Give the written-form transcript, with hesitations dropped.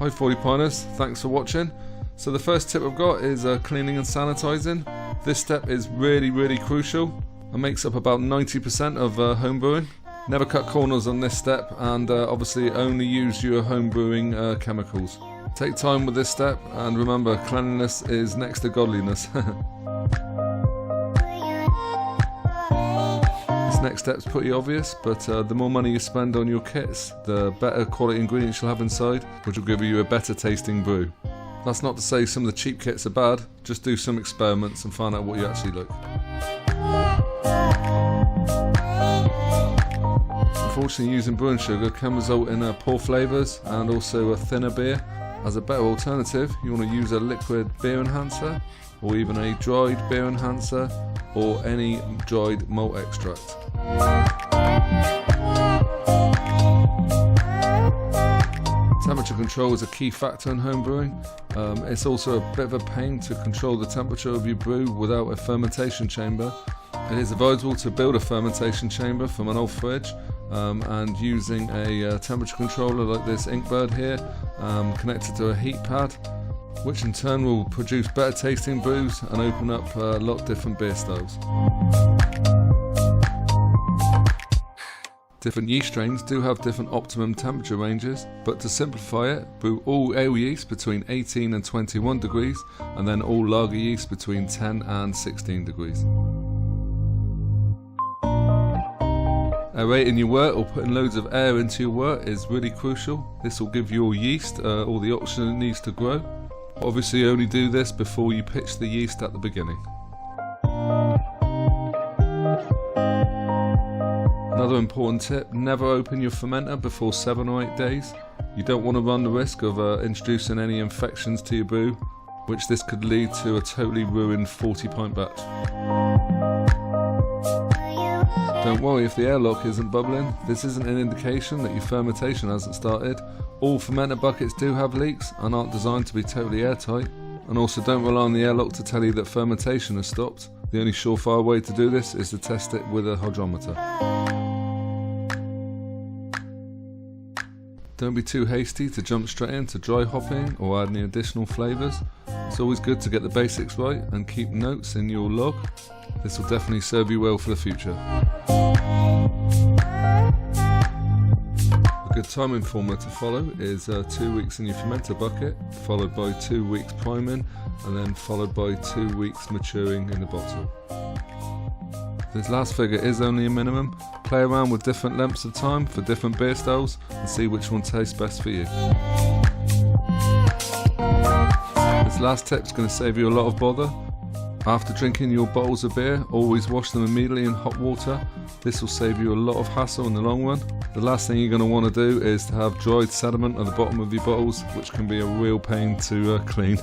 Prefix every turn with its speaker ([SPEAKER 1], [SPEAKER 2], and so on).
[SPEAKER 1] Hi 40 Piners, thanks for watching. So the first tip I've got is cleaning and sanitizing. This step is really crucial and makes up about 90% of home brewing. Never cut corners on this step, and obviously only use your home brewing chemicals. Take time with this step, and remember, cleanliness is next to godliness. This next step's pretty obvious, but the more money you spend on your kits, the better quality ingredients you'll have inside, which will give you a better tasting brew. That's not to say some of the cheap kits are bad, just do some experiments and find out what you actually like. Unfortunately, using brewing sugar can result in poor flavours and also a thinner beer. As a better alternative, you want to use a liquid beer enhancer, or even a dried beer enhancer, or any dried malt extract. Temperature control is a key factor in home brewing. It's also a bit of a pain to control the temperature of your brew without a fermentation chamber. It is advisable to build a fermentation chamber from an old fridge, and using a temperature controller like this Inkbird here, connected to a heat pad, which in turn will produce better tasting brews and open up a lot of different beer styles. Different yeast strains do have different optimum temperature ranges, but to simplify it, brew all ale yeast between 18 and 21 degrees, and then all lager yeast between 10 and 16 degrees. Aerating your wort, or putting loads of air into your wort, is really crucial. This will give your yeast all the oxygen it needs to grow. Obviously only do this before you pitch the yeast at the beginning. Another important tip, never open your fermenter before 7 or 8 days. You don't want to run the risk of introducing any infections to your brew, which this could lead to a totally ruined 40 pint batch. Don't worry if the airlock isn't bubbling, this isn't an indication that your fermentation hasn't started. All fermenter buckets do have leaks and aren't designed to be totally airtight. And also don't rely on the airlock to tell you that fermentation has stopped. The only surefire way to do this is to test it with a hydrometer. Don't be too hasty to jump straight into dry hopping or add any additional flavours. It's always good to get the basics right and keep notes in your log. This will definitely serve you well for the future. A good timing formula to follow is 2 weeks in your fermenter bucket, followed by 2 weeks priming, and then followed by 2 weeks maturing in the bottle. This last figure is only a minimum. Play around with different lengths of time for different beer styles and see which one tastes best for you. This last tip is going to save you a lot of bother. After drinking your bottles of beer, always wash them immediately in hot water. This will save you a lot of hassle in the long run. The last thing you're going to want to do is to have dried sediment at the bottom of your bottles, which can be a real pain to clean.